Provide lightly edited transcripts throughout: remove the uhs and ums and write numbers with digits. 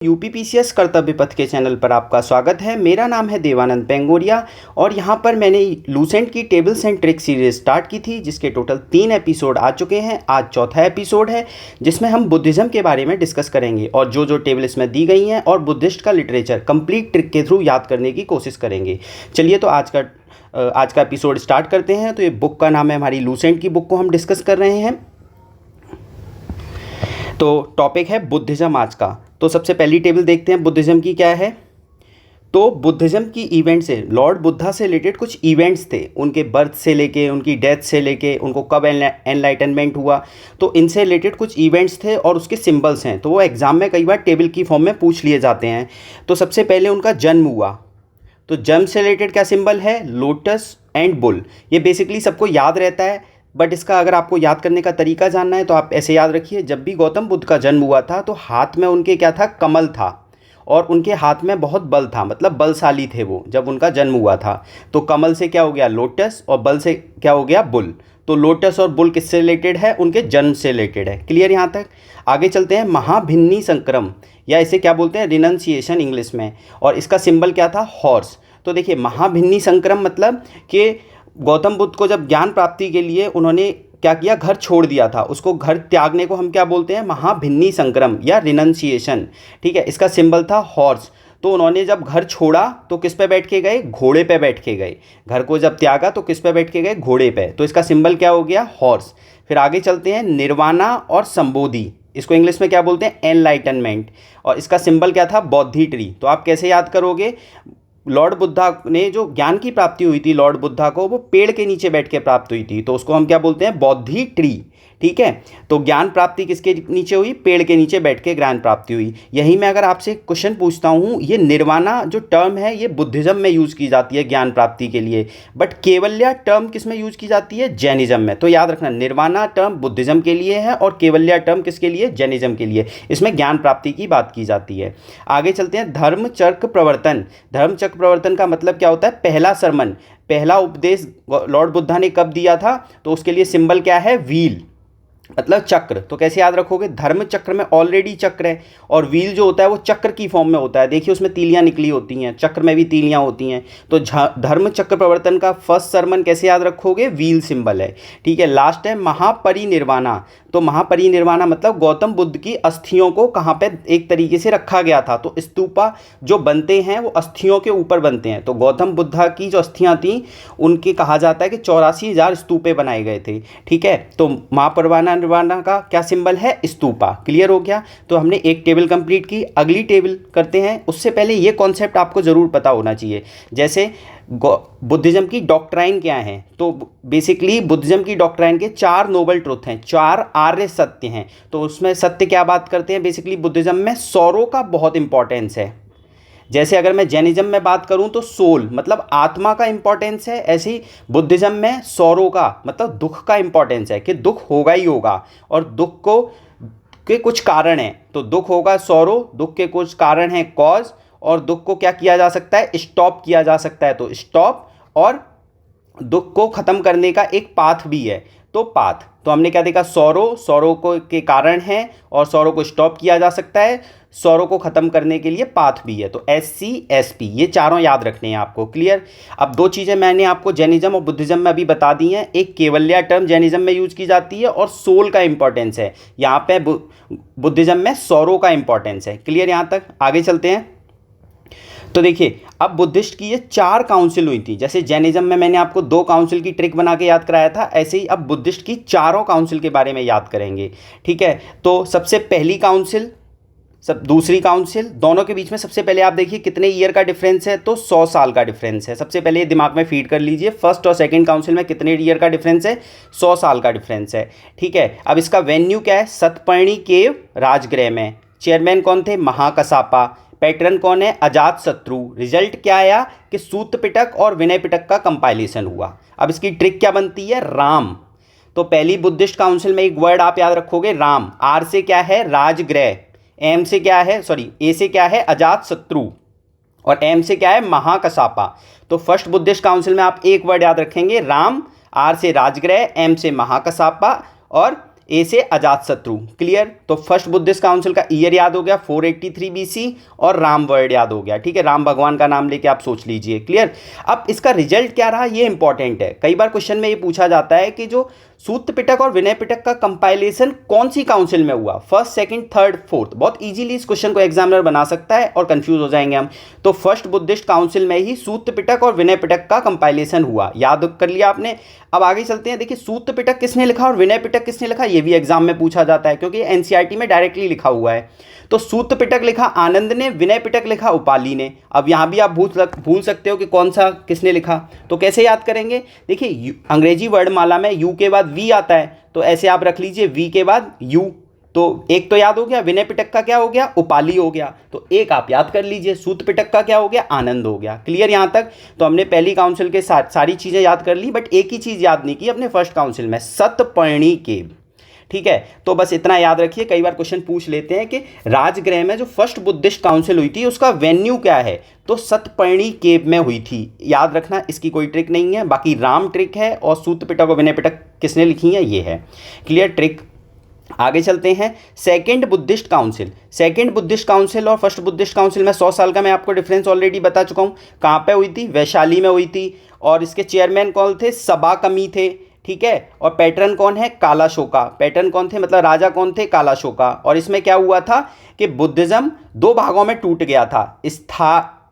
UPPCS कर्तव्य पथ के चैनल पर आपका स्वागत है। मेरा नाम है देवानंद पेंगोरिया और यहाँ पर मैंने लूसेंट की tables and tricks series start की थी, जिसके टोटल 3 एपिसोड आ चुके हैं। आज चौथा एपिसोड है जिसमें हम बुद्धिज़्म के बारे में डिस्कस करेंगे और जो टेबल इसमें दी गई हैं और बुद्धिस्ट का लिटरेचर कंप्लीट ट्रिक के थ्रू याद करने की कोशिश करेंगे। चलिए तो आज का एपिसोड स्टार्ट करते हैं। तो ये बुक का नाम है, हमारी लूसेंट की बुक को हम डिस्कस कर रहे हैं। तो टॉपिक है बुद्धिज़्म आज का। तो सबसे पहली टेबल देखते हैं बुद्धिज़्म की क्या है। तो बुद्धिज़्म की इवेंट से, लॉर्ड बुद्धा से रिलेटेड कुछ इवेंट्स थे, उनके बर्थ से लेके उनकी डेथ से लेके उनको कब एनलाइटनमेंट हुआ, तो इनसे रिलेटेड कुछ इवेंट्स थे और उसके सिंबल्स हैं। तो वो एग्ज़ाम में कई बार टेबल की फॉर्म में पूछ लिए जाते हैं। तो सबसे पहले उनका जन्म हुआ, तो जन्म से रिलेटेड क्या सिंबल है? Lotus and bull. ये बेसिकली सबको याद रहता है, बट इसका अगर आपको याद करने का तरीका जानना है तो आप ऐसे याद रखिए। जब भी गौतम बुद्ध का जन्म हुआ था तो हाथ में उनके क्या था? कमल था, और उनके हाथ में बहुत बल था, मतलब बलशाली थे वो जब उनका जन्म हुआ था। तो कमल से क्या हो गया? लोटस, और बल से क्या हो गया? बुल। तो लोटस और बुल किससे रिलेटेड है? उनके जन्म से रिलेटेड है। क्लियर यहाँ तक? आगे चलते हैं। महाभिन्नी संक्रम, या इसे क्या बोलते हैं? रिनंसिएशन इंग्लिश में, और इसका सिंबल क्या था? हॉर्स। तो देखिए, महाभिन्नी संक्रम मतलब कि गौतम बुद्ध को जब ज्ञान प्राप्ति के लिए उन्होंने क्या किया? घर छोड़ दिया था, उसको घर त्यागने को हम क्या बोलते हैं? महाभिन्नी संक्रम या रिनंसिएशन। ठीक है, इसका सिंबल था हॉर्स। तो उन्होंने जब घर छोड़ा तो किस पे बैठ के गए? घोड़े पे बैठ के गए। घर को जब त्यागा तो किस पे बैठ के गए? घोड़े पे। तो इसका सिंबल क्या हो गया? हॉर्स। फिर आगे चलते हैं। निर्वाणा और संबोधि, इसको इंग्लिश में क्या बोलते हैं? एनलाइटनमेंट, और इसका सिंबल क्या था? बौद्धि ट्री। तो आप कैसे याद करोगे? लॉर्ड बुद्धा ने जो ज्ञान की प्राप्ति हुई थी लॉर्ड बुद्धा को, वो पेड़ के नीचे बैठ के प्राप्त हुई थी, तो उसको हम क्या बोलते हैं? बौद्धि ट्री। ठीक है, तो ज्ञान प्राप्ति किसके नीचे हुई? पेड़ के नीचे बैठ के ज्ञान प्राप्ति हुई। यही मैं अगर आपसे क्वेश्चन पूछता हूँ, ये निर्वाणा जो टर्म है ये बुद्धिज़्म में यूज़ की जाती है ज्ञान प्राप्ति के लिए, बट केवल्या टर्म किस में यूज़ की जाती है? जैनिज्म में। तो याद रखना, निर्वाणा टर्म बुद्धिज़्म के लिए है और केवल्या टर्म किसके लिए? जैनिज्म के लिए। इसमें ज्ञान प्राप्ति की बात की जाती है। आगे चलते हैं। धर्मचक्र प्रवर्तन। धर्मचक्र प्रवर्तन का मतलब क्या होता है? पहला सरमन, पहला उपदेश लॉर्ड बुद्धा ने कब दिया था? तो उसके लिए सिंबल क्या है? व्हील, मतलब चक्र। तो कैसे याद रखोगे? धर्म चक्र में ऑलरेडी चक्र है, और व्हील जो होता है वो चक्र की फॉर्म में होता है। देखिए उसमें तीलियां निकली होती हैं, चक्र में भी तीलियां होती हैं। तो धर्म चक्र प्रवर्तन का फर्स्ट सरमन कैसे याद रखोगे? व्हील सिंबल है। ठीक है, लास्ट है महापरिनिर्वाणा। तो महापरिनिर्वाणा मतलब गौतम बुद्ध की अस्थियों को कहाँ पे एक तरीके से रखा गया था। तो स्तूपा जो बनते हैं वो अस्थियों के ऊपर बनते हैं। तो गौतम बुद्धा की जो अस्थियां थी उनके कहा जाता है कि 84,000 स्तूपे बनाए गए थे। ठीक है, तो महापरिनिर्वाणा का क्या सिंबल है? स्तूपा। क्लियर हो गया? तो हमने एक टेबल कंप्लीट की। अगली टेबल करते हैं। उससे पहले ये कॉन्सेप्ट आपको ज़रूर पता होना चाहिए, जैसे बुद्धिज़्म की डॉक्ट्राइन क्या है। तो बेसिकली बुद्धिज़्म की डॉक्ट्राइन के 4 नोबल ट्रुथ हैं, 4 आर्य सत्य हैं। तो उसमें सत्य क्या बात करते हैं? बेसिकली बुद्धिज़्म में सौरों का बहुत इंपॉर्टेंस है। जैसे अगर मैं जैनिज्म में बात करूं तो सोल मतलब आत्मा का इंपॉर्टेंस है, ऐसे ही बुद्धिज़्म में सौरों का मतलब दुख का इंपॉर्टेंस है, कि दुख होगा ही होगा, और दुख के कुछ कारण हैं। तो दुख होगा सौरों, दुख के कुछ कारण हैं कॉज, और दुख को क्या किया जा सकता है? स्टॉप किया जा सकता है। तो स्टॉप, और दुख को ख़त्म करने का एक पाथ भी है, तो पाथ। तो हमने क्या देखा? सौरों को के कारण हैं, और सौरों को स्टॉप किया जा सकता है, सौरों को ख़त्म करने के लिए पाथ भी है। तो SCSP, ये चारों याद रखने हैं आपको। क्लियर? अब 2 चीज़ें मैंने आपको जैनिज्म और बुद्धिज़्म में अभी बता दी हैं। एक केवल्या टर्म जैनिज्म में यूज़ की जाती है, और सोल का इंपॉर्टेंस है। यहाँ पे बुद्धिज़्म में सौरों का इंपॉर्टेंस है। क्लियर यहाँ तक? आगे चलते हैं। तो देखिए, अब बुद्धिस्ट की ये 4 काउंसिल हुई थी। जैसे जैनिज्म में मैंने आपको 2 काउंसिल की ट्रिक बना के याद कराया था, ऐसे ही अब बुद्धिस्ट की 4 काउंसिल के बारे में याद करेंगे। ठीक है, तो सबसे पहली काउंसिल, दूसरी काउंसिल, दोनों के बीच में सबसे पहले आप देखिए कितने ईयर का डिफरेंस है? तो 100 साल का डिफरेंस है। सबसे पहले दिमाग में फीड कर लीजिए, फर्स्ट और सेकंड काउंसिल में कितने ईयर का डिफरेंस है? 100 साल का डिफरेंस है। ठीक है, अब इसका वेन्यू क्या है? सतपर्णी केव राजगृह में। चेयरमैन कौन थे? महाकसापा। पैटर्न कौन है? अजात शत्रु। रिजल्ट क्या आया? कि सूत पिटक और विनय पिटक का कंपाइलेशन हुआ। अब इसकी ट्रिक क्या बनती है? राम। तो पहली बुद्धिस्ट काउंसिल में एक वर्ड आप याद रखोगे, राम। आर से क्या है? राजगृह। एम से क्या है? ए से क्या है? अजात शत्रु, और एम से क्या है? महाकसापा। तो फर्स्ट बुद्धिस्ट काउंसिल में आप एक वर्ड याद रखेंगे, राम। आर से राजगृह, एम से महाकसापा, और ए से अजातशत्रु। क्लियर। तो फर्स्ट बुद्धिस्ट काउंसिल का ईयर याद हो गया 483 बीसी और राम वर्ड याद हो गया। ठीक है, राम भगवान का नाम लेके आप सोच लीजिए। क्लियर। अब इसका रिजल्ट क्या रहा ये इंपॉर्टेंट है। कई बार क्वेश्चन में ये पूछा जाता है कि जो सूत्र पिटक और विनय पिटक का कंपाइलेशन कौन सी काउंसिल में हुआ, फर्स्ट, सेकंड, थर्ड, फोर्थ। बहुत इजीली इस क्वेश्चन को एग्जामिनर बना सकता है और कंफ्यूज हो जाएंगे हम। तो फर्स्ट बुद्धिस्ट काउंसिल में ही सूत्र पिटक और विनय पिटक का कंपाइलेशन हुआ। याद कर लिया आपने। अब आगे चलते हैं। देखिए सूत्र पिटक किसने लिखा और विनय पिटक किसने लिखा, ये भी एग्जाम में पूछा जाता है क्योंकि एनसीईआरटी में डायरेक्टली लिखा हुआ है। तो सूत्र पिटक लिखा आनंद ने, विनय पिटक लिखा उपाली ने। अब यहाँ भी आप भूल सकते हो कि कौन सा किसने लिखा। तो कैसे याद करेंगे, देखिए अंग्रेजी वर्णमाला में यू के बाद वी आता है, तो ऐसे आप रख लीजिए वी के बाद यू। तो एक तो याद हो गया, विनय पिटक का क्या हो गया, उपाली हो गया। तो एक आप याद कर लीजिए, सूत्र पिटक का क्या हो गया, आनंद हो गया। क्लियर यहाँ तक। तो हमने पहली काउंसिल के साथ सारी चीज़ें याद कर ली, बट एक ही चीज़ याद नहीं की अपने फर्स्ट काउंसिल में, सतपर्णी केव। ठीक है, तो बस इतना याद रखिए। कई बार क्वेश्चन पूछ लेते हैं कि राजगृह में जो फर्स्ट बुद्धिस्ट काउंसिल हुई थी उसका वेन्यू क्या है, तो सतपर्णी केव में हुई थी। याद रखना, इसकी कोई ट्रिक नहीं है। बाकी राम ट्रिक है और सूत्र पिटक और विनय पिटक किसने लिखी है ये है। Clear trick. आगे चलते हैं। Second Buddhist council, second Buddhist council और फर्स्ट बुद्धिस्ट काउंसिल में 100 साल का मैं आपको डिफरेंस ऑलरेडी बता चुका हूँ। कहाँ पे हुई थी, वैशाली में हुई थी। और इसके चेयरमैन कौन थे, सबाकमी थे। ठीक है, और पैटर्न कौन है, कालाशोका। पैटर्न कौन थे, मतलब राजा कौन थे, कालाशोका। और इसमें क्या हुआ था कि बुद्धिज्म दो भागों में टूट गया था,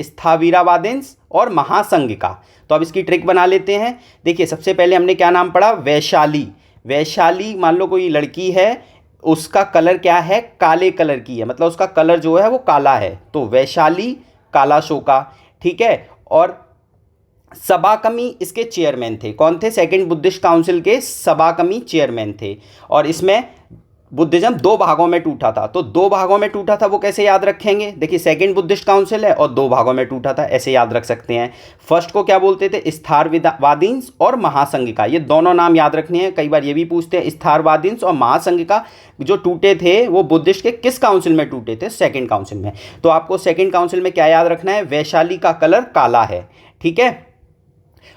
स्थावीरावादिन्स और महासंघ का। तो अब इसकी ट्रिक बना लेते हैं। देखिए सबसे पहले हमने क्या नाम पढ़ा, वैशाली। वैशाली मान लो कोई लड़की है, उसका कलर क्या है, काले कलर की है, मतलब उसका कलर जो है वो काला है। तो वैशाली कालाशोका। ठीक है, और सबाकमी इसके चेयरमैन थे। कौन थे, सेकंड बुद्धिस्ट काउंसिल के सबाकमी चेयरमैन थे। और इसमें बुद्धिज्म दो भागों में टूटा था। तो दो भागों में टूटा था वो कैसे याद रखेंगे, देखिए सेकंड बुद्धिस्ट काउंसिल है और दो भागों में टूटा था, ऐसे याद रख सकते हैं। फर्स्ट को क्या बोलते थे, स्थारवादींस और महासंघ का। ये दोनों नाम याद रखने हैं। कई बार ये भी पूछते हैं स्थारवादींस और महासंघ का जो टूटे थे वो बुद्धिस्ट के किस काउंसिल में टूटे थे, सेकेंड काउंसिल में। तो आपको सेकेंड काउंसिल में क्या याद रखना है, वैशाली का कलर काला है। ठीक है,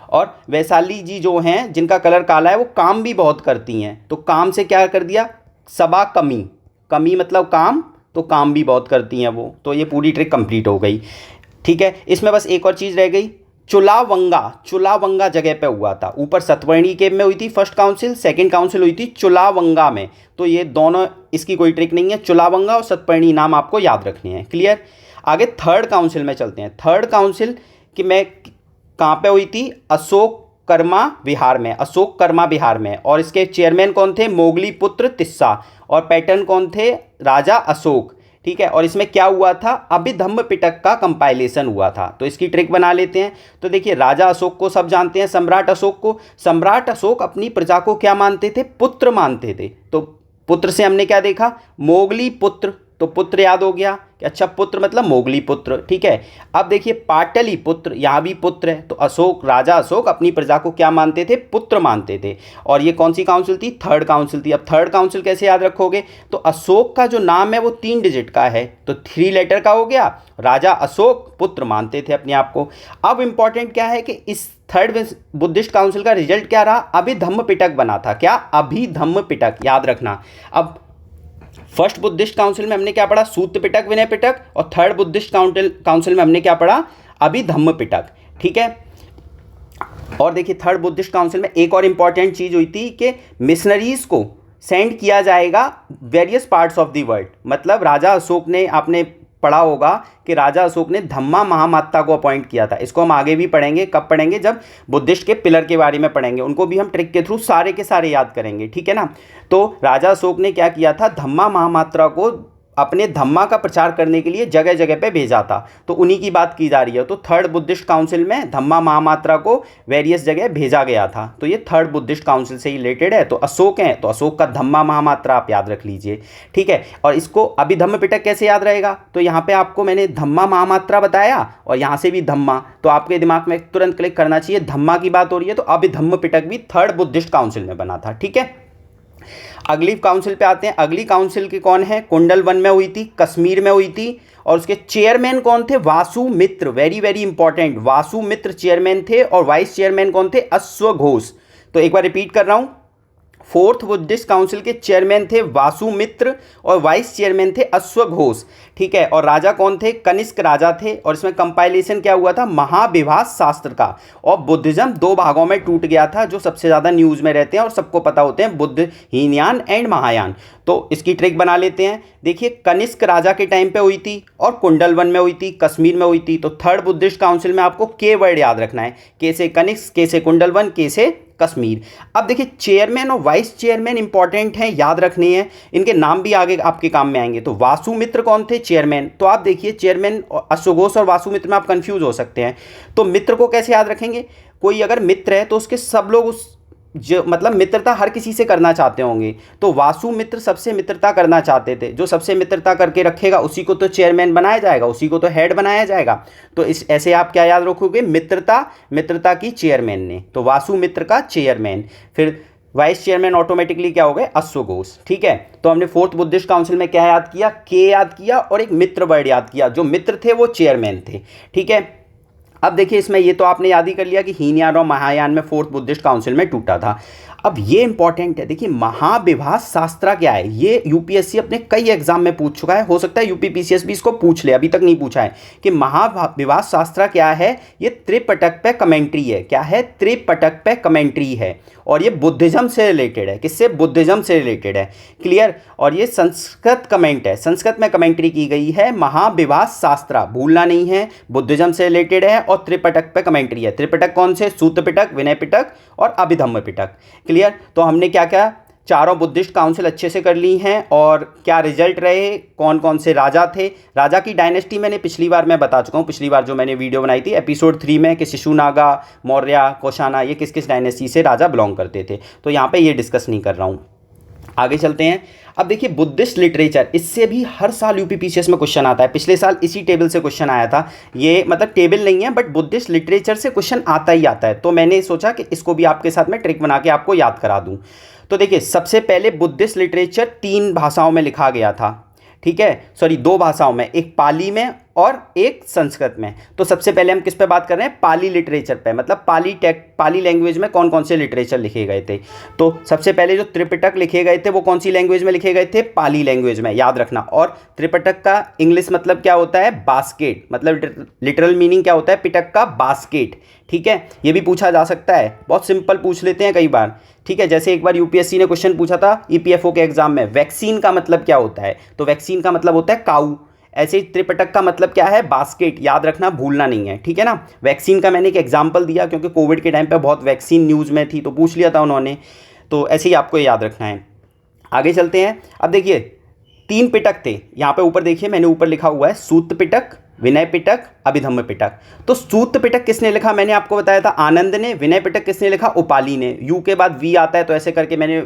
और वैशाली जी जो हैं जिनका कलर काला है वो काम भी बहुत करती हैं। तो काम से क्या कर दिया, सबा कमी, कमी मतलब काम, तो काम भी बहुत करती हैं वो। तो ये पूरी ट्रिक कंप्लीट हो गई। ठीक है, इसमें बस एक और चीज़ रह गई, चुलावंगा। चुलावंगा जगह पे हुआ था, ऊपर सतवर्णी केव में हुई थी फर्स्ट काउंसिल, सेकंड काउंसिल हुई थी चुलावंगा में। तो ये दोनों, इसकी कोई ट्रिक नहीं है, चुलावंगा और सतवर्णी नाम आपको याद रखने हैं। क्लियर। आगे थर्ड काउंसिल में चलते हैं। थर्ड काउंसिल कि मैं कहाँ पे हुई थी, अशोक कर्मा विहार में, अशोक कर्मा विहार में। और इसके चेयरमैन कौन थे, मोगली पुत्र तिस्सा। और पैटर्न कौन थे, राजा अशोक। ठीक है, और इसमें क्या हुआ था, अभिधम्म पिटक का कंपाइलेशन हुआ था। तो इसकी ट्रिक बना लेते हैं। तो देखिए राजा अशोक को सब जानते हैं, सम्राट अशोक को। सम्राट अशोक अपनी प्रजा को क्या मानते थे, पुत्र मानते थे। तो पुत्र से हमने क्या देखा, मोगली पुत्र। तो पुत्र याद हो गया कि अच्छा पुत्र मतलब मोगली पुत्र। ठीक है, अब देखिए पाटली पुत्र, यहाँ भी पुत्र है। तो अशोक, राजा अशोक अपनी प्रजा को क्या मानते थे, पुत्र मानते थे। और ये कौन सी काउंसिल थी, थर्ड काउंसिल थी। अब थर्ड काउंसिल कैसे याद रखोगे, तो अशोक का जो नाम है वो 3 डिजिट का है, तो 3 लेटर का हो गया। राजा अशोक पुत्र मानते थे अपने आप को। अब इंपॉर्टेंट क्या है कि इस थर्ड बुद्धिस्ट काउंसिल का रिजल्ट क्या रहा, अभिधम्म पिटक बना था। क्या, अभिधम्म पिटक, याद रखना। अब फर्स्ट बुद्धिस्ट काउंसिल में हमने क्या पढ़ा, सूत्र पिटक, विनय पिटक। और थर्ड बुद्धिस्ट काउंसिल में हमने क्या पढ़ा, अभिधम्म पिटक। ठीक है, और देखिए थर्ड बुद्धिस्ट काउंसिल में एक और इंपॉर्टेंट चीज़ हुई थी कि मिशनरीज को सेंड किया जाएगा various parts of the world. मतलब राजा अशोक ने, आपने पढ़ा होगा कि राजा अशोक ने धम्मा महामाता को अपॉइंट किया था। इसको हम आगे भी पढ़ेंगे, कब पढ़ेंगे, जब बुद्धिस्ट के पिलर के बारे में पढ़ेंगे, उनको भी हम ट्रिक के थ्रू सारे के सारे याद करेंगे। ठीक है ना। तो राजा अशोक ने क्या किया था, धम्मा महामात्रा को अपने धम्मा का प्रचार करने के लिए जगह जगह पे भेजा था। तो उन्हीं की बात की जा रही है। तो थर्ड बुद्धिस्ट काउंसिल में धम्मा महामात्रा को वेरियस जगह भेजा गया था। तो ये थर्ड बुद्धिस्ट काउंसिल से ही रिलेटेड है। तो अशोक है तो अशोक का धम्मा महामात्रा आप याद रख लीजिए। ठीक है, और इसको अभिधम्म पिटक कैसे याद रहेगा, तो यहाँ पे आपको मैंने धम्मा महामात्रा बताया और यहाँ से भी धम्मा, तो आपके दिमाग में तुरंत क्लिक करना चाहिए, धम्मा की बात हो रही है तो अभिधम्म पिटक भी थर्ड बुद्धिस्ट काउंसिल में बना था। ठीक है, अगली काउंसिल पे आते हैं। अगली काउंसिल के कौन है, कुंडल वन में हुई थी, कश्मीर में हुई थी। और उसके चेयरमैन कौन थे, वासु मित्र। वेरी वेरी इंपॉर्टेंट, वासु मित्र चेयरमैन थे। और वाइस चेयरमैन कौन थे, अश्वघोष। तो एक बार रिपीट कर रहा हूँ, फोर्थ बुद्धिस्ट काउंसिल के चेयरमैन थे वासुमित्र और वाइस चेयरमैन थे अश्वघोष, ठीक है। और राजा कौन थे? कनिष्क राजा थे। और इसमें कंपाइलेशन क्या हुआ था? महाविभास शास्त्र का। और बुद्धिज्म दो भागों में टूट गया था, जो सबसे ज़्यादा न्यूज़ में रहते हैं और सबको पता होते हैं, बुद्ध हीनयान एंड महायान। तो इसकी ट्रिक बना लेते हैं। देखिए, कनिष्क राजा के टाइम पे हुई थी और कुंडलवन में हुई थी, कश्मीर में हुई थी। तो थर्ड बुद्धिस्ट काउंसिल में आपको के वर्ड याद रखना है, के से कनिष्क, के से कुंडलवन, के से कश्मीर। अब देखिए, चेयरमैन और वाइस चेयरमैन इंपॉर्टेंट हैं, याद रखने हैं, इनके नाम भी आगे आपके काम में आएंगे। तो वासुमित्र कौन थे? चेयरमैन। तो आप देखिए, चेयरमैन अश्वघोष और वासुमित्र में आप कंफ्यूज हो सकते हैं। तो मित्र को कैसे याद रखेंगे? कोई अगर मित्र है तो उसके सब लोग उस जो मतलब मित्रता हर किसी से करना चाहते होंगे, तो वासुमित्र सबसे मित्रता करना चाहते थे। जो सबसे मित्रता करके रखेगा उसी को तो चेयरमैन बनाया जाएगा, उसी को तो हेड बनाया जाएगा। तो इस ऐसे आप क्या याद रखोगे? मित्रता की चेयरमैन ने, तो वासुमित्र का चेयरमैन। फिर वाइस चेयरमैन ऑटोमेटिकली क्या हो गए? अश्वघोष, ठीक है। तो हमने फोर्थ बुद्धिस्ट काउंसिल में क्या याद किया? के याद किया और एक मित्र वर्ड याद किया। जो मित्र थे वो चेयरमैन थे, ठीक है। अब देखिए, इसमें ये तो आपने याद ही कर लिया कि हीनयान और महायान में फोर्थ बुद्धिस्ट काउंसिल में टूटा था। अब ये इंपॉर्टेंट है, देखिए महाविभास शास्त्र क्या है? ये यूपीएससी अपने कई एग्जाम में पूछ चुका है, हो सकता है यूपीपीसीएस भी इसको पूछ ले, अभी तक नहीं पूछा है कि महाविभास शास्त्र क्या है। ये त्रिपिटक पे कमेंट्री है। क्या है? त्रिपिटक पे कमेंट्री है। और ये बुद्धिज्म से रिलेटेड है। किससे? बुद्धिज्म से रिलेटेड है, क्लियर। और ये संस्कृत कमेंट है, संस्कृत में कमेंट्री की गई है। महाविभास शास्त्र भूलना नहीं है, बुद्धिज्म से रिलेटेड है और त्रिपिटक पे कमेंट्री है। त्रिपिटक कौन से? सूत्र पिटक, विनय पिटक और अभिधम्म पिटक, क्लियर। तो हमने क्या क्या चारों बुद्धिस्ट काउंसिल अच्छे से कर ली हैं। और क्या रिजल्ट रहे, कौन कौन से राजा थे? राजा की डायनेस्टी मैंने पिछली बार मैं बता चुका हूँ, पिछली बार जो मैंने वीडियो बनाई थी एपिसोड 3 में, कि शिशुनागा, मौर्य, कोशाना, ये किस किस डायनेस्टी से राजा बिलोंग करते थे। तो यहाँ पे ये डिस्कस नहीं कर रहा हूँ, आगे चलते हैं। अब देखिए, बुद्धिस्ट लिटरेचर, इससे भी हर साल यूपीपीसीएस में क्वेश्चन आता है। पिछले साल इसी टेबल से क्वेश्चन आया था। ये मतलब टेबल नहीं है, बट बुद्धिस्ट लिटरेचर से क्वेश्चन आता ही आता है। तो मैंने सोचा कि इसको भी आपके साथ में ट्रिक बना के आपको याद करा दूं। तो देखिए, सबसे पहले बुद्धिस्ट लिटरेचर 3 भाषाओं में लिखा गया था, ठीक है। सॉरी, 2 भाषाओं में, एक पाली में और एक संस्कृत में। तो सबसे पहले हम किस पे बात कर रहे हैं? पाली लिटरेचर पे, मतलब पाली लैंग्वेज में कौन कौन से लिटरेचर लिखे गए थे। तो सबसे पहले जो त्रिपिटक लिखे गए थे वो कौन सी लैंग्वेज में लिखे गए थे? पाली लैंग्वेज में, याद रखना। और त्रिपिटक का इंग्लिश मतलब क्या होता है? बास्केट, मतलब लिटरल मीनिंग क्या होता है पिटक का? बास्केट, ठीक है। ये भी पूछा जा सकता है, बहुत सिंपल पूछ लेते हैं कई बार, ठीक है। जैसे एक बार यूपीएससी ने क्वेश्चन पूछा था ईपीएफओ के एग्जाम में, वैक्सीन का मतलब क्या होता है? तो वैक्सीन का मतलब होता है काऊ। ऐसे ही त्रिपिटक का मतलब क्या है? बास्केट, याद रखना, भूलना नहीं है, ठीक है ना। वैक्सीन का मैंने एक एग्जांपल दिया क्योंकि कोविड के टाइम पे बहुत वैक्सीन न्यूज़ में थी, तो पूछ लिया था उन्होंने। तो ऐसे ही आपको याद रखना है। आगे चलते हैं। अब देखिए, 3 पिटक थे यहाँ पे, ऊपर देखिए मैंने ऊपर लिखा हुआ है सूत पिटक, विनय पिटक, अभिधम्म पिटक। तो सूत पिटक किसने लिखा? मैंने आपको बताया था आनंद ने। विनय पिटक किसने लिखा? उपाली ने। यू के बाद वी आता है, तो ऐसे करके मैंने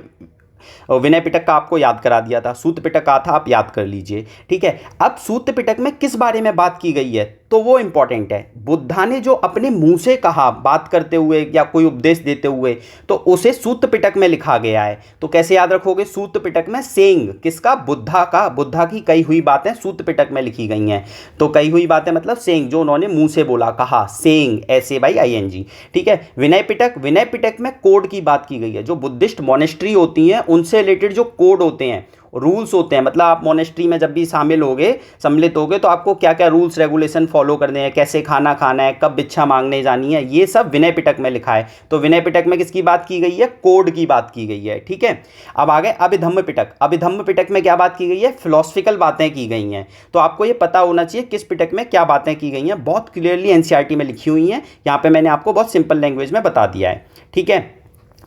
विनय पिटक का आपको याद करा दिया था। सूत पिटक का था, आप याद कर लीजिए, ठीक है। अब सूत पिटक में किस बारे में बात की गई है? तो वो इंपॉर्टेंट है। बुद्धा ने जो अपने मुंह से कहा बात करते हुए या कोई उपदेश देते हुए, तो उसे सूत पिटक में लिखा गया है। तो कैसे याद रखोगे? सूत पिटक में सेइंग किसका? बुद्धा का। बुद्धा की कई हुई बातें सूत पिटक में लिखी गई हैं। तो कई हुई बातें मतलब सेइंग, जो उन्होंने मुंह से बोला, कहा, सेइंग, ऐसे बाई ING, ठीक है। विनय पिटक, विनय पिटक में कोड की बात की गई है। जो बुद्धिस्ट मॉनेस्ट्री होती हैं उनसे रिलेटेड जो कोड होते हैं, रूल्स होते हैं, मतलब आप मोनेस्ट्री में जब भी सम्मिलित होगे तो आपको क्या क्या रूल्स रेगुलेशन फॉलो करने हैं, कैसे खाना खाना है, कब भिक्षा मांगने जानी है, ये सब विनय पिटक में लिखा है। तो विनय पिटक में किसकी बात की गई है? कोड की बात की गई है, ठीक है। अब आगे अभिधम्म पिटक। अभिधम्म पिटक में क्या बात की गई है? फिलोसफिकल बातें की गई हैं। तो आपको ये पता होना चाहिए किस पिटक में क्या बातें की गई हैं, बहुत क्लियरली NCERT में लिखी हुई हैं। यहाँ पे मैंने आपको बहुत सिंपल लैंग्वेज में बता दिया है, ठीक है।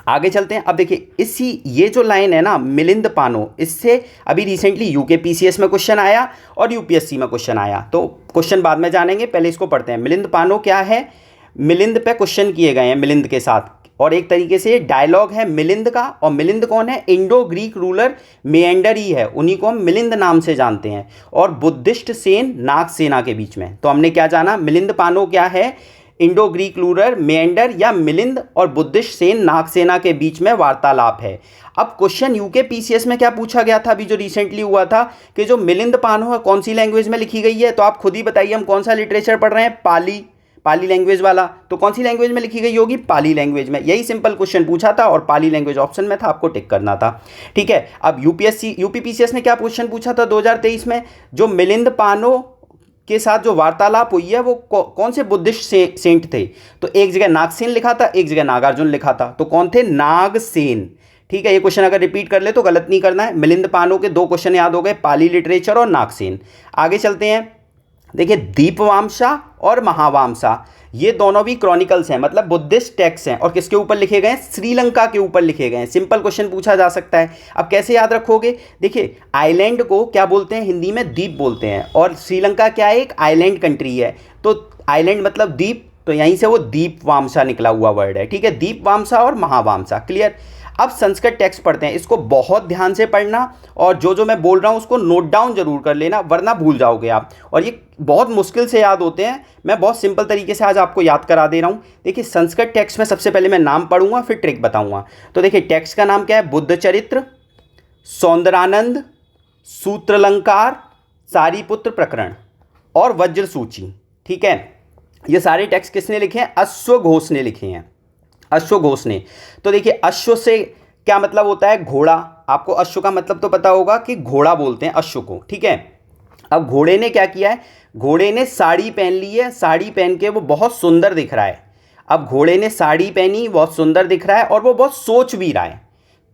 आगे चलते हैं। अब देखिए, ये जो लाइन है ना, मिलिंद पानो, इससे अभी रिसेंटली यूकेपीसीएस में क्वेश्चन आया और यूपीएससी में क्वेश्चन आया। तो क्वेश्चन बाद में जानेंगे, पहले इसको पढ़ते हैं। मिलिंद पानो क्या है? मिलिंद पे क्वेश्चन किए गए हैं मिलिंद के साथ, और एक तरीके से डायलॉग है मिलिंद का। और मिलिंद कौन है? इंडो ग्रीक रूलर मेंडर ही है, उन्हीं को हम मिलिंद नाम से जानते हैं। और बुद्धिस्ट सेन नागसेना के बीच में। तो हमने क्या जाना? मिलिंद पानो क्या है? इंडो ग्रीक रूलर मेंडर या मिलिंद और बुद्धिस्ट सेन नागसेना के बीच में वार्तालाप है। अब क्वेश्चन यूकेपीसीएस में क्या पूछा गया था अभी जो रिसेंटली हुआ था, कि जो मिलिंद पानो है कौन सी लैंग्वेज में लिखी गई है? तो आप खुद ही बताइए, हम कौन सा लिटरेचर पढ़ रहे हैं? पाली पाली लैंग्वेज वाला, तो कौन सी लैंग्वेज में लिखी गई होगी? पाली लैंग्वेज में। यही सिंपल क्वेश्चन पूछा था और पाली लैंग्वेज ऑप्शन में था, आपको टिक करना था। ठीक है, अब यूपीपीसीएस ने क्या क्वेश्चन पूछा था 2023 में? जो मिलिंद पानो के साथ जो वार्तालाप हुई है वो कौन से बुद्धिस्ट सेंट थे? तो एक जगह नागसेन लिखा था, एक जगह नागार्जुन लिखा था, तो कौन थे? नागसेन। ठीक है, ये क्वेश्चन अगर रिपीट कर ले तो गलत नहीं करना है। मिलिंद पानो के 2 क्वेश्चन याद हो गए, पाली लिटरेचर और नागसेन। आगे चलते हैं, देखिए दीपवामसा और महावामसा, ये दोनों भी क्रॉनिकल्स हैं, मतलब बुद्धिस्ट टेक्स्ट हैं, और किसके ऊपर लिखे गए हैं? श्रीलंका के ऊपर लिखे गए हैं। सिंपल क्वेश्चन पूछा जा सकता है। अब कैसे याद रखोगे? देखिए आइलैंड को क्या बोलते हैं हिंदी में? द्वीप बोलते हैं, और श्रीलंका क्या है? एक आइलैंड कंट्री है, तो आइलैंड मतलब द्वीप, तो यहीं से वो दीपवामसा निकला हुआ वर्ड है। ठीक है, दीपवामसा और महावामसा, क्लियर। अब संस्कृत टेक्स्ट पढ़ते हैं, इसको बहुत ध्यान से पढ़ना, और जो मैं बोल रहा हूँ उसको नोट डाउन जरूर कर लेना, वरना भूल जाओगे आप, और ये बहुत मुश्किल से याद होते हैं। मैं बहुत सिंपल तरीके से आज आपको याद करा दे रहा हूँ। देखिए संस्कृत टेक्स्ट में सबसे पहले मैं नाम पढ़ूंगा, फिर ट्रिक बताऊंगा। तो देखिए टेक्स्ट का नाम क्या है? बुद्ध चरित्र, सौंदरानंद, सूत्रलंकार, सारीपुत्र प्रकरण और वज्र सूची। ठीक है, ये सारे टेक्स्ट किसने लिखे हैं? अश्वघोष ने लिखे हैं, अश्वघोष ने। तो देखिए अश्व से क्या मतलब होता है? घोड़ा। आपको अश्व का मतलब तो पता होगा कि घोड़ा बोलते हैं अश्व को। ठीक है, अब घोड़े ने क्या किया है? घोड़े ने साड़ी पहन ली है, साड़ी पहन के वो बहुत सुंदर दिख रहा है। अब घोड़े ने साड़ी पहनी, बहुत सुंदर दिख रहा है, और वो बहुत सोच भी रहा है।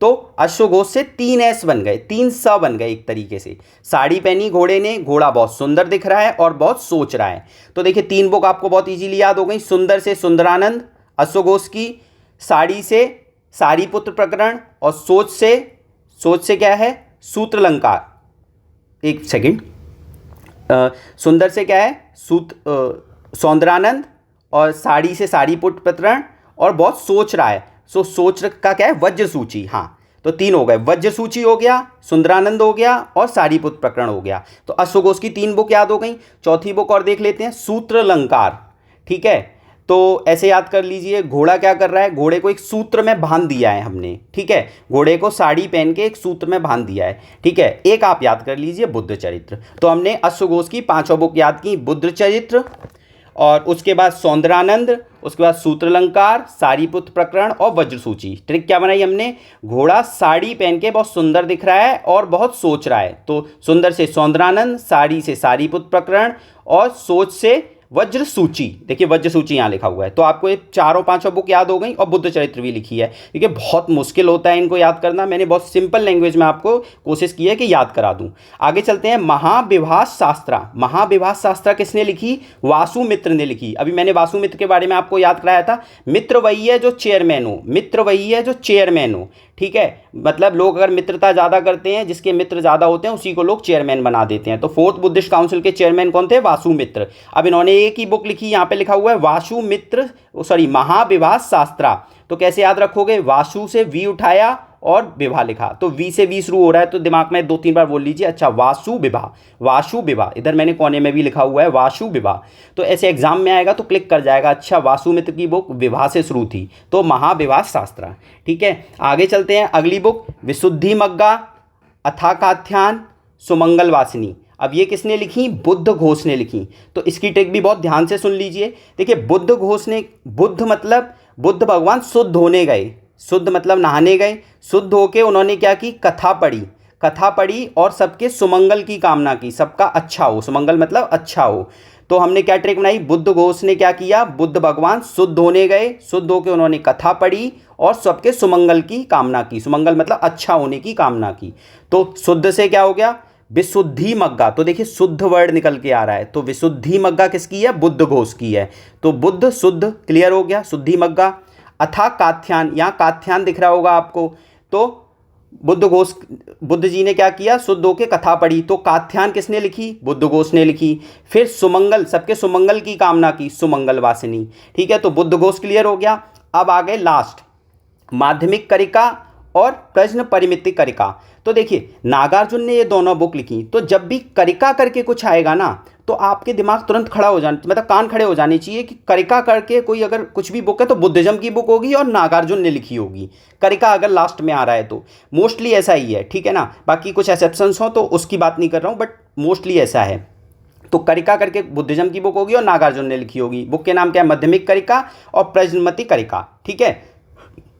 तो अश्वघोष से 3 S बन गए, 3 स बन गए एक तरीके से। साड़ी पहनी घोड़े ने, घोड़ा बहुत सुंदर दिख रहा है और बहुत सोच रहा है। तो देखिए 3 बुक आपको बहुत इजीली याद हो गई। सुंदर से सुंदरानंद अश्वघोष की, साड़ी से सारीपुत्र प्रकरण, और सोच से क्या है? सूत्रलंकार। एक सेकंड, सुंदर से क्या है? सौंदरानंद, और साड़ी से सारीपुत्र प्रकरण, और बहुत सोच रहा है, सो सोच का क्या है? वज्र सूची। हाँ, तो 3 हो गए, वज्र सूची हो गया, सुंदरानंद हो गया, और सारीपुत्र प्रकरण हो गया। तो अश्वघोष की 3 बुक याद हो गई। चौथी बुक और देख लेते हैं, सूत्रलंकार। ठीक है, तो ऐसे याद कर लीजिए, घोड़ा क्या कर रहा है? घोड़े को एक सूत्र में बांध दिया है हमने। ठीक है, घोड़े को साड़ी पहन के एक सूत्र में बांध दिया है। ठीक है, एक आप याद कर लीजिए, बुद्ध चरित्र। तो हमने अश्वघोष की 5 बुक याद की, बुद्ध चरित्र, और उसके बाद सौंदरानंद, उसके बाद सूत्रलंकार, सारीपुत्र प्रकरण और वज्र सूची। ट्रिक क्या बनाई हमने? घोड़ा साड़ी पहन के बहुत सुंदर दिख रहा है और बहुत सोच रहा है, तो सुंदर से सौंदरानंद, साड़ी से सारीपुत्र प्रकरण, और सोच से वज्र सूची। देखिए वज्र सूची यहाँ लिखा हुआ है। तो आपको ये 4-5 बुक याद हो गई, और बुद्ध चरित्र भी लिखी है। देखिए बहुत मुश्किल होता है इनको याद करना, मैंने बहुत सिंपल लैंग्वेज में आपको कोशिश की है कि याद करा दूं। आगे चलते हैं, महाविभास शास्त्रा। महाविभास शास्त्रा किसने लिखी? वासुमित्र ने लिखी। अभी मैंने वासुमित्र के बारे में आपको याद कराया था। मित्र वही है जो चेयरमैन हो, मित्र वही है जो चेयरमैन हो। ठीक है, मतलब लोग अगर मित्रता ज़्यादा करते हैं, जिसके मित्र ज़्यादा होते हैं उसी को लोग चेयरमैन बना देते हैं। तो 4th बुद्धिस्ट काउंसिल के चेयरमैन कौन थे? वासुमित्र। अब इन्होंने एक ही बुक लिखी, यहाँ पे लिखा हुआ है वासुमित्र, महाविभास शास्त्रा। तो कैसे याद रखोगे? वासु से वी उठाया और विभा लिखा, तो वी से वी शुरू हो रहा है, तो दिमाग में 2-3 बार बोल लीजिए। अच्छा, वासु विभा, वासु विभा, इधर मैंने कोने में भी लिखा हुआ है वासु विभा। तो ऐसे एग्जाम में आएगा तो क्लिक कर जाएगा, अच्छा वासुमित्र की बुक विभा से शुरू थी, तो महाविभास शास्त्रा। ठीक है, आगे चलते हैं, अगली बुक विशुद्धिमग्गा, अथाकाख्यान, सुमंगल वासिनी। अब ये किसने लिखी? बुद्ध घोष ने लिखी। तो इसकी ट्रिक भी बहुत ध्यान से सुन लीजिए। देखिए बुद्ध घोष ने, बुद्ध मतलब बुद्ध भगवान शुद्ध होने गए, शुद्ध मतलब नहाने गए, शुद्ध होके उन्होंने क्या की? कथा पढ़ी, कथा पढ़ी और सबके सुमंगल की कामना की, सबका अच्छा हो, सुमंगल मतलब अच्छा हो। तो हमने क्या ट्रिक बनाई? बुद्ध घोष ने क्या किया? बुद्ध भगवान शुद्ध होने गए, शुद्ध होके उन्होंने कथा पढ़ी और सबके सुमंगल की कामना की, सुमंगल मतलब अच्छा होने की कामना की। तो शुद्ध से क्या हो गया? विशुद्धि मग्गा। तो देखिए शुद्ध वर्ड निकल के आ रहा है, तो विशुद्धि मग्गा किसकी है? बुद्ध घोष की है। तो बुद्ध शुद्ध, क्लियर हो गया, शुद्धि मग्गा। अथा काथ्यान, यहाँ काथ्यान दिख रहा होगा आपको, तो बुद्ध जी ने क्या किया? शुद्ध होके कथा पढ़ी, तो काथ्यान किसने लिखी? बुद्ध घोष ने लिखी। फिर सुमंगल, सबके सुमंगल की कामना की, सुमंगल वासिनी। ठीक है, तो बुद्ध घोष क्लियर हो गया। अब आ गए लास्ट, माध्यमिक करिका और प्रश्न परिमितिक करिका। तो देखिए नागार्जुन ने ये दोनों बुक लिखी, तो जब भी करिका करके कुछ आएगा ना, तो आपके दिमाग तुरंत खड़ा हो जाना, मतलब कान खड़े हो जाने चाहिए कि करिका करके कोई अगर कुछ भी बुक है तो बुद्धिज्म की बुक होगी और नागार्जुन ने लिखी होगी। करिका अगर लास्ट में आ रहा है तो मोस्टली ऐसा ही है, ठीक है ना। बाकी कुछ एक्सेप्शंस हो तो उसकी बात नहीं कर रहा हूँ, बट मोस्टली ऐसा है। तो करिका करके बुद्धिज्म की बुक होगी और नागार्जुन ने लिखी होगी। बुक के नाम क्या है? मध्यमिक करिका और प्रश्नमति करिका। ठीक है,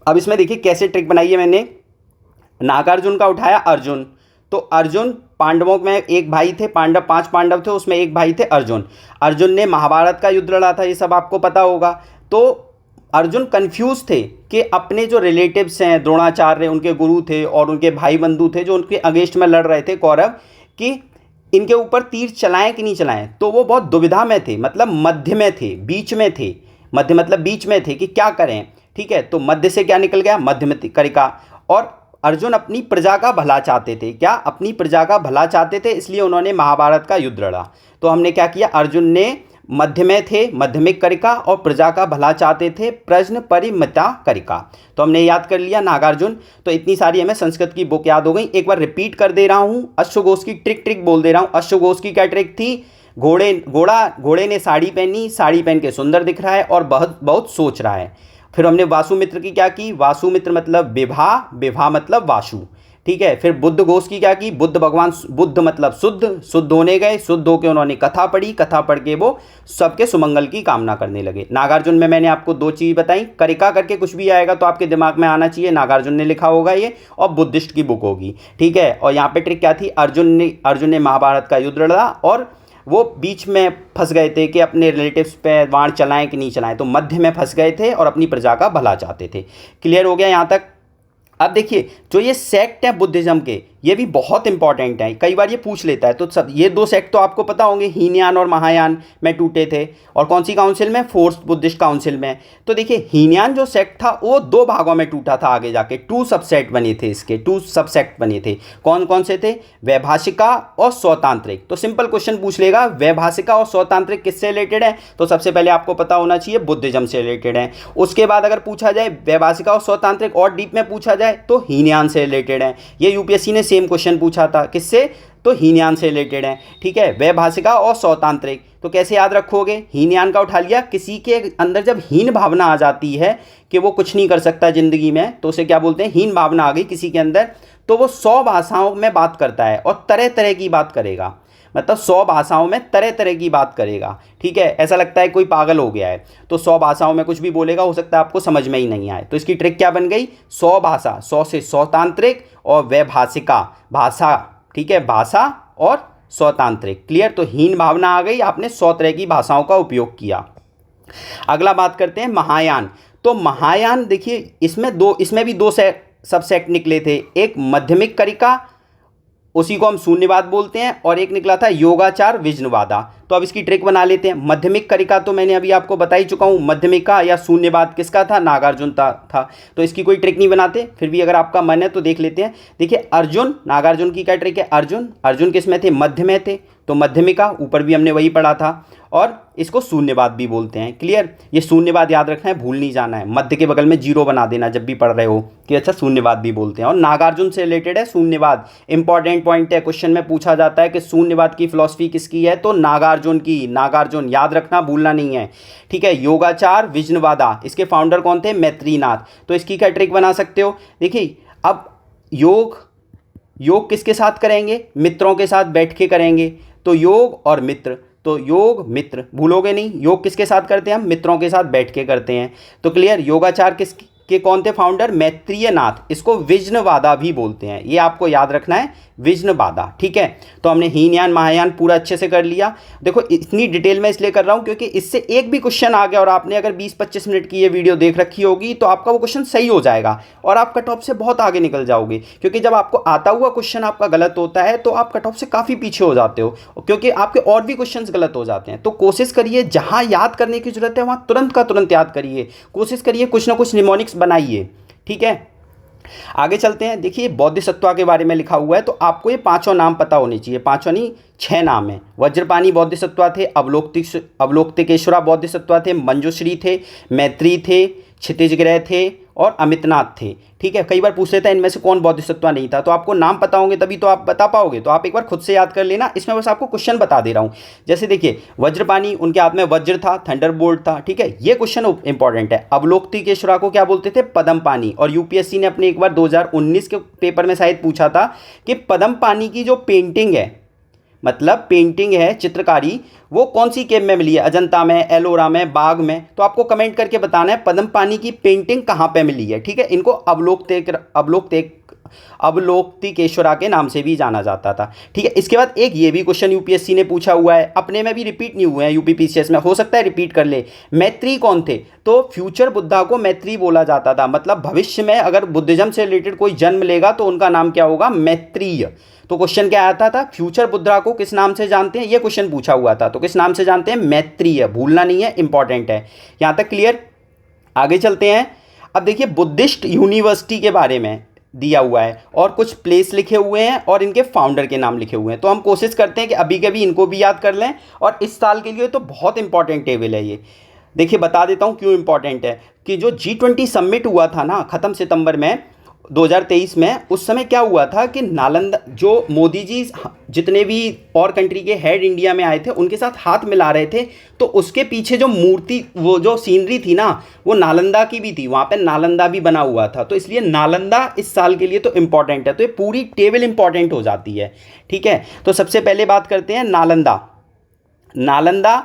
अब इसमें देखिए कैसे ट्रिक बनाई है मैंने। नागार्जुन का उठाया अर्जुन, तो अर्जुन पांडवों में एक भाई थे, पांडव 5 पांडव थे, उसमें एक भाई थे अर्जुन। अर्जुन ने महाभारत का युद्ध लड़ा था, ये सब आपको पता होगा। तो अर्जुन कंफ्यूज थे कि अपने जो रिलेटिव्स हैं, द्रोणाचार्य उनके गुरु थे और उनके भाई बंधु थे जो उनके अगेंस्ट में लड़ रहे थे कौरव, कि इनके ऊपर तीर चलाएं कि नहीं चलाएं। तो वो बहुत दुविधा में थे, मतलब मध्य में थे, बीच में थे। मध्य मतलब बीच में थे कि क्या करें। ठीक है, तो मध्य से क्या निकल गया? मध्यमति करिका। और अर्जुन अपनी प्रजा का भला चाहते थे। क्या? अपनी प्रजा का भला चाहते थे, इसलिए उन्होंने महाभारत का युद्ध लड़ा। तो हमने क्या किया? अर्जुन ने मध्य में थे, मध्यमिक करिका, और प्रजा का भला चाहते थे, प्रश्न परिमिता करिका। तो हमने याद कर लिया नागार्जुन। तो इतनी सारी हमें संस्कृत की बुक याद हो गई। एक बार रिपीट कर दे रहा हूँ, अश्वघोष की ट्रिक बोल दे रहा हूँ। अश्वघोष की क्या ट्रिक थी? घोड़े ने साड़ी पहनी, साड़ी पहन के सुंदर दिख रहा है और बहुत बहुत सोच रहा है। फिर हमने वासुमित्र की क्या की? वासुमित्र मतलब विवाह, विवाह मतलब वासु। ठीक है, फिर बुद्ध घोष की क्या की? बुद्ध भगवान, बुद्ध मतलब शुद्ध होने गए, शुद्ध होकर उन्होंने कथा पढ़ी, कथा पढ़ के वो सबके सुमंगल की कामना करने लगे। नागार्जुन में मैंने आपको 2 चीज़ बताई, करिका करके कुछ भी आएगा तो आपके दिमाग में आना चाहिए नागार्जुन ने लिखा होगा ये, और बुद्धिस्ट की बुक होगी। ठीक है, और यहाँ पे ट्रिक क्या थी? अर्जुन ने महाभारत का युद्ध लड़ा और वो बीच में फंस गए थे कि अपने रिलेटिव्स पे वाण चलाएं कि नहीं चलाएं। तो मध्य में फंस गए थे और अपनी प्रजा का भला चाहते थे। क्लियर हो गया यहाँ तक? अब देखिए, जो ये सेक्ट है बुद्धिज्म के, ये भी बहुत इंपॉर्टेंट है, कई बार ये पूछ लेता है। तो सब ये 2 सेक्ट तो आपको पता होंगे, हीनयान और महायान में टूटे थे। और कौन सी काउंसिल में? 4th बुद्धिस्ट काउंसिल में। तो देखिए, हीनयान जो सेक्ट था वो 2 भागों में टूटा था। आगे जाके 2 सबसेट बने थे, इसके 2 सबसेक्ट बने थे। कौन कौन से थे? वैभाषिका और स्वतांत्रिक। तो सिंपल क्वेश्चन पूछ लेगा, वैभाषिका और स्वतांत्रिक किससे रिलेटेड है? तो सबसे पहले आपको पता होना चाहिए बुद्धिज्म से रिलेटेड है। उसके बाद अगर पूछा जाए वैभाषिका और स्वतांत्रिक और डीप में पूछा जाए तो हीनयान से रिलेटेड है। ये यूपीएससी ने सेम क्वेश्चन पूछा था, किससे? तो हीनयान से रिलेटेड है। ठीक है, वैभाषिका और स्वतांत्रिक। तो कैसे याद रखोगे? हीनयान का उठा लिया, किसी के अंदर जब हीन भावना आ जाती है कि वो कुछ नहीं कर सकता जिंदगी में, तो उसे क्या बोलते हैं? हीन भावना आ गई किसी के अंदर, तो वो 100 भाषाओं में बात करता है और तरह तरह की बात करेगा। मतलब 100 भाषाओं में तरह तरह की बात करेगा। ठीक है, ऐसा लगता है कोई पागल हो गया है, तो 100 भाषाओं में कुछ भी बोलेगा, हो सकता है आपको समझ में ही नहीं आए। तो इसकी ट्रिक क्या बन गई? 100 भाषा, 100 से स्वतांत्रिक और वैभाषिका भाषा। ठीक है, भाषा और स्वतांत्रिक। क्लियर? तो हीन भावना आ गई, आपने 100 तरह की भाषाओं का उपयोग किया। अगला बात करते हैं महायान। तो महायान देखिए, इसमें भी 2 सबसेक्ट निकले थे। एक मध्यमिक करिका, उसी को हम शून्यवाद बोलते हैं, और एक निकला था योगाचार विष्णुवादा। तो अब इसकी ट्रिक बना लेते हैं। मध्यमिक करिका तो मैंने अभी आपको बता ही चुका हूँ, मध्यमिका या शून्यवाद किसका था? नागार्जुन था। तो इसकी कोई ट्रिक नहीं बनाते, फिर भी अगर आपका मन है तो देख लेते हैं। देखिए, नागार्जुन की क्या ट्रिक है? अर्जुन किस में थे? मध्य में थे, तो मध्यमिका, ऊपर भी हमने वही पढ़ा था। और इसको शून्यवाद भी बोलते हैं। क्लियर? ये शून्यवाद याद रखना है, भूल नहीं जाना है। मध्य के बगल में 0 बना देना जब भी पढ़ रहे हो कि अच्छा शून्यवाद भी बोलते हैं। और नागार्जुन से रिलेटेड है शून्यवाद। इंपॉर्टेंट पॉइंट है, क्वेश्चन में पूछा जाता है कि शून्यवाद की फिलॉसफी किसकी है? तो नागार्जुन की। नागार्जुन याद रखना, भूलना नहीं है। ठीक है, योगाचार विष्णुवादा, इसके फाउंडर कौन थे? मैत्रीनाथ। तो इसकी क्या ट्रिक बना सकते हो? देखिए, अब योग किसके साथ करेंगे? मित्रों के साथ बैठ के करेंगे। तो योग और मित्र, तो योग मित्र, भूलोगे नहीं। योग किसके साथ करते हैं हम? मित्रों के साथ बैठ के करते हैं। तो क्लियर? योगाचार के कौन थे फाउंडर? मैत्रेयनाथ। इसको विष्णुवादा भी बोलते हैं, ये आपको याद रखना है, विष्णुवादा। ठीक है, तो हमने हीनयान महायान पूरा अच्छे से कर लिया। देखो, इतनी डिटेल में इसलिए कर रहा हूँ क्योंकि इससे एक भी क्वेश्चन आ गया और आपने अगर 20-25 मिनट की ये वीडियो देख रखी होगी तो आपका वो क्वेश्चन सही हो जाएगा और आप कट ऑफ से बहुत आगे निकल जाओगे। क्योंकि जब आपको आता हुआ क्वेश्चन आपका गलत होता है तो आप कट ऑफ से काफ़ी पीछे हो जाते हो, क्योंकि आपके और भी क्वेश्चन गलत हो जाते हैं। तो कोशिश करिए, जहाँ याद करने की जरूरत है वहाँ तुरंत का तुरंत याद करिए। कोशिश करिए कुछ ना कुछ निमोनिक्स बनाइए। ठीक है, आगे चलते हैं। देखिए, बोधिसत्वा के बारे में लिखा हुआ है, तो आपको ये 5 नाम पता होने चाहिए। 5 नहीं, 6 नाम है। वज्रपाणी बोधिसत्वा थे, अवलोकतेश्वरा बोधिसत्वा थे, मंजूश्री थे, मैत्री थे, क्षितिजग्रह थे और अमितनाथ थे। ठीक है, कई बार पूछ लेता है इनमें से कौन बोधिसत्वा नहीं था, तो आपको नाम पता होंगे तभी तो आप बता पाओगे। तो आप एक बार खुद से याद कर लेना, इसमें बस आपको क्वेश्चन बता दे रहा हूँ। जैसे देखिए, वज्रपाणी, उनके हाथ में वज्र था, थंडरबोल्ट था। ठीक है, ये क्वेश्चन इंपॉर्टेंट है। अवलोकतेश्वरा को क्या बोलते थे? पद्मपानी। और यूपीएससी ने अपने एक बार 2019 के पेपर में शायद पूछा था कि पद्मपानी की जो पेंटिंग है, मतलब पेंटिंग है, चित्रकारी, वो कौन सी केव में मिली है? अजंता में, एलोरा में, बाग में? तो आपको कमेंट करके बताना है पद्मपानी की पेंटिंग कहाँ पे मिली है। ठीक है, इनको अवलोकतिकेश्वरा के नाम से भी जाना जाता था। ठीक है, इसके बाद एक ये भी क्वेश्चन यूपीएससी ने पूछा हुआ है, अपने में भी रिपीट नहीं हुए हैं यूपीपीसीएस में, हो सकता है रिपीट कर ले। मैत्री कौन थे? तो फ्यूचर बुद्धा को मैत्री बोला जाता था, मतलब भविष्य में अगर बुद्धिज्म से रिलेटेड कोई जन्म लेगा तो उनका नाम क्या होगा? मैत्रेय। तो क्वेश्चन क्या आता था? फ्यूचर बुद्धा को किस नाम से जानते हैं? ये क्वेश्चन पूछा हुआ था, तो किस नाम से जानते हैं? मैत्रेय। भूलना नहीं है, इंपॉर्टेंट है। यहां तक क्लियर? आगे चलते हैं। अब देखिए बुद्धिस्ट यूनिवर्सिटी के बारे में दिया हुआ है और कुछ प्लेस लिखे हुए हैं और इनके फाउंडर के नाम लिखे हुए हैं। तो हम कोशिश करते हैं कि अभी के भी इनको भी याद कर लें, और इस साल के लिए तो बहुत इंपॉर्टेंट टेबल है ये। देखिए बता देता हूँ क्यों इंपॉर्टेंट है, कि जो G20 समिट हुआ था ना ख़त्म सितंबर में 2023 में, उस समय क्या हुआ था कि नालंदा, जो मोदी जी जितने भी और कंट्री के हेड इंडिया में आए थे उनके साथ हाथ मिला रहे थे, तो उसके पीछे जो मूर्ति, वो जो सीनरी थी ना, वो नालंदा की भी थी, वहाँ पे नालंदा भी बना हुआ था। तो इसलिए नालंदा इस साल के लिए तो इम्पॉर्टेंट है, तो ये पूरी टेबल इंपॉर्टेंट हो जाती है। ठीक है, तो सबसे पहले बात करते हैं नालंदा। नालंदा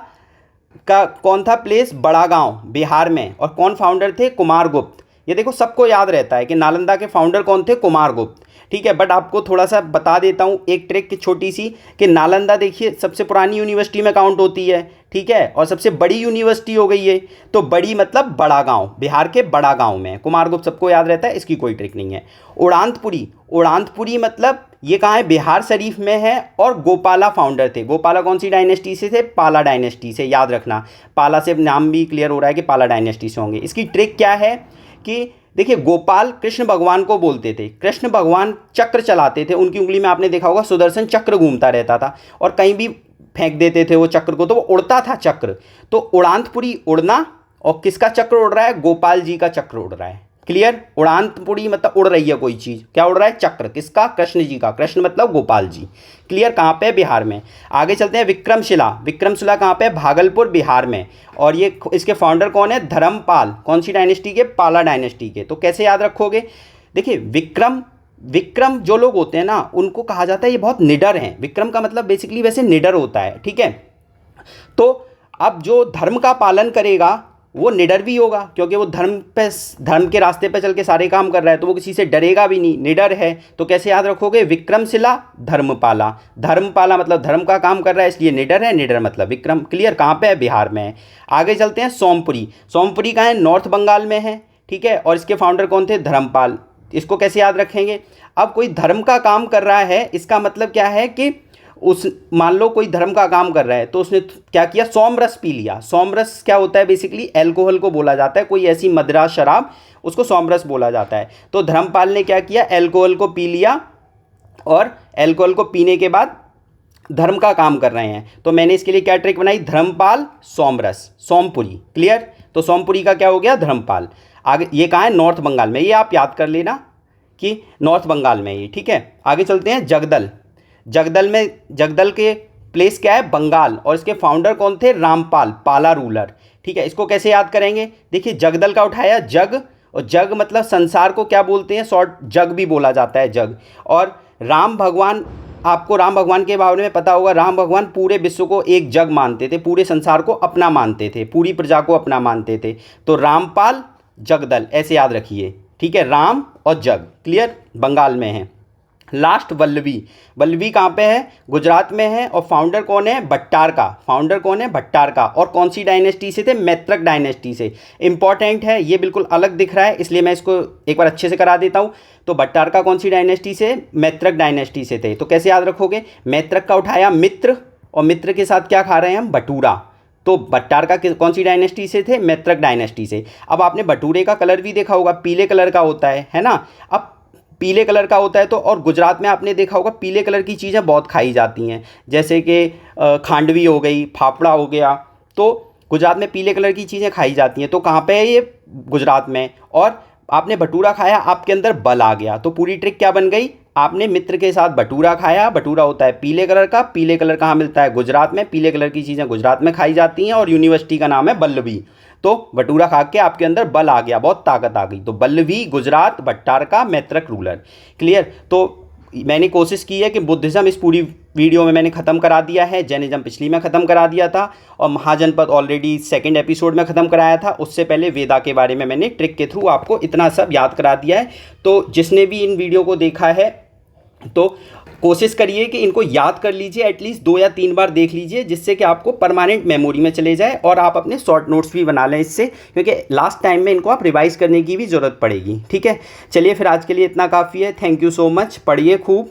का कौन था प्लेस? बड़ा गांव, बिहार में। और कौन फाउंडर थे? कुमारगुप्त। ये देखो सबको याद रहता है कि नालंदा के फाउंडर कौन थे? कुमारगुप्त। ठीक है, बट आपको थोड़ा सा बता देता हूँ एक ट्रिक की छोटी सी, कि नालंदा देखिए सबसे पुरानी यूनिवर्सिटी में काउंट होती है। ठीक है, और सबसे बड़ी यूनिवर्सिटी हो गई है, तो बड़ी मतलब बड़ा गांव, बिहार के बड़ा गांव में। कुमारगुप्त सबको याद रहता है, इसकी कोई ट्रिक नहीं है। उड़ांतपुरी, उड़ांतपुरी मतलब ये कहाँ है? बिहार शरीफ में है। और गोपाला फाउंडर थे। गोपाला कौन सी डायनेस्टी से थे? पाला डायनेस्टी से, याद रखना। पाला से नाम भी क्लियर हो रहा है कि पाला डायनेस्टी से होंगे। इसकी ट्रिक क्या है कि देखिए गोपाल कृष्ण भगवान को बोलते थे। कृष्ण भगवान चक्र चलाते थे, उनकी उंगली में आपने देखा होगा सुदर्शन चक्र घूमता रहता था, और कहीं भी फेंक देते थे वो चक्र को, तो वो उड़ता था चक्र। तो उड़ांतपुरी उड़ना, और किसका चक्र उड़ रहा है? गोपाल जी का चक्र उड़ रहा है। क्लियर? उड़ांतपुरी मतलब उड़ रही है कोई चीज़, क्या उड़ रहा है? चक्र। किसका? कृष्ण जी का। कृष्ण मतलब गोपाल जी। क्लियर? कहाँ पे? बिहार में। आगे चलते हैं। विक्रमशिला, विक्रमशिला कहाँ पे? भागलपुर, बिहार में। और ये इसके फाउंडर कौन है? धर्मपाल। कौन सी डायनेस्टी के? पाला डायनेस्टी के। तो कैसे याद रखोगे? देखिए विक्रम जो लोग होते हैं ना, उनको कहा जाता है ये बहुत निडर हैं। विक्रम का मतलब बेसिकली वैसे निडर होता है। ठीक है, तो अब जो धर्म का पालन करेगा वो निडर भी होगा, क्योंकि वो धर्म के रास्ते पे चल के सारे काम कर रहा है, तो वो किसी से डरेगा भी नहीं, निडर है। तो कैसे याद रखोगे? विक्रमशिला, धर्मपाला। धर्मपाला मतलब धर्म का काम कर रहा है, इसलिए निडर है, निडर मतलब विक्रम। क्लियर? कहाँ पे है? बिहार में है। आगे चलते हैं। सोमपुरी, सोमपुरी कहाँ है? नॉर्थ बंगाल में है। ठीक है, और इसके फाउंडर कौन थे? धर्मपाल। इसको कैसे याद रखेंगे? अब कोई धर्म का काम कर रहा है, इसका मतलब क्या है कि उस, मान लो कोई धर्म का काम कर रहा है, तो उसने क्या किया? सोमरस पी लिया। सोमरस क्या होता है? बेसिकली अल्कोहल को बोला जाता है, कोई ऐसी मदिरा शराब, उसको सोमरस बोला जाता है। तो धर्मपाल ने क्या किया? अल्कोहल को पी लिया, और अल्कोहल को पीने के बाद धर्म का काम कर रहे हैं। तो मैंने इसके लिए क्या ट्रिक बनाई? धर्मपाल, सोमरस, सोमपुरी। क्लियर? तो सोमपुरी का क्या हो गया? धर्मपाल। आगे ये कहाँ है? नॉर्थ बंगाल में। ये आप याद कर लेना कि नॉर्थ बंगाल में ये। ठीक है, आगे चलते हैं। जगदल, जगदल के प्लेस क्या है? बंगाल। और इसके फाउंडर कौन थे? रामपाल, पाला रूलर। ठीक है, इसको कैसे याद करेंगे? देखिए जगदल का उठाया जग, और जग मतलब संसार को क्या बोलते हैं? शॉर्ट जग भी बोला जाता है, जग। और राम भगवान, आपको राम भगवान के बारे में पता होगा, राम भगवान पूरे विश्व को एक जग मानते थे, पूरे संसार को अपना मानते थे, पूरी प्रजा को अपना मानते थे। तो रामपाल, जगदल, ऐसे याद रखिए। ठीक है, राम और जग। क्लियर? बंगाल में है। लास्ट वल्लभी, वल्लभी कहाँ पे है? गुजरात में है। और फाउंडर कौन है? भट्टार का। फाउंडर कौन है? भट्टार का। और कौन सी डायनेस्टी से थे? मैत्रक डायनेस्टी से। इंपॉर्टेंट है, ये बिल्कुल अलग दिख रहा है, इसलिए मैं इसको एक बार अच्छे से करा देता हूँ। तो भट्टार का कौन सी डायनेस्टी से? मैत्रक डायनेस्टी से थे। तो कैसे याद रखोगे? मैत्रक का उठाया मित्र, और मित्र के साथ क्या खा रहे हैं हम? भटूरा। तो भट्टार का कौन सी डायनेस्टी से थे? मैत्रक डायनेस्टी से। अब आपने भटूरे का कलर भी देखा होगा, पीले कलर का होता है ना? अब पीले कलर का होता है, तो और गुजरात में आपने देखा होगा पीले कलर की चीज़ें बहुत खाई जाती हैं, जैसे कि खांडवी हो गई, फाफड़ा हो गया। तो गुजरात में पीले कलर की चीज़ें खाई जाती हैं। तो कहाँ पे है ये? गुजरात में। और आपने भटूरा खाया, आपके अंदर बल आ गया। तो पूरी ट्रिक क्या बन गई? आपने मित्र के साथ भटूरा खाया, भटूरा होता है पीले कलर का, पीले कलर कहाँ मिलता है? गुजरात में। पीले कलर की चीज़ें गुजरात में खाई जाती हैं, और यूनिवर्सिटी का नाम है वल्लभी। तो भटूरा खा के आपके अंदर बल आ गया, बहुत ताकत आ गई। तो वल्लभी, गुजरात, भट्टार का, मैत्रक रूलर। क्लियर? तो मैंने कोशिश की है कि बुद्धिज़्म इस पूरी वीडियो में मैंने ख़त्म करा दिया है, जैनिज्म पिछली में ख़त्म करा दिया था, और महाजनपद ऑलरेडी सेकंड एपिसोड में ख़त्म कराया था। उससे पहले वेदा के बारे में मैंने ट्रिक के थ्रू आपको इतना सब याद करा दिया है। तो जिसने भी इन वीडियो को देखा है तो कोशिश करिए कि इनको याद कर लीजिए, एटलीस्ट 2 या 3 बार देख लीजिए, जिससे कि आपको परमानेंट मेमोरी में चले जाए और आप अपने शॉर्ट नोट्स भी बना लें इससे, क्योंकि लास्ट टाइम में इनको आप रिवाइज़ करने की भी ज़रूरत पड़ेगी। ठीक है, चलिए फिर आज के लिए इतना काफ़ी है। थैंक यू सो मच, पढ़िए खूब।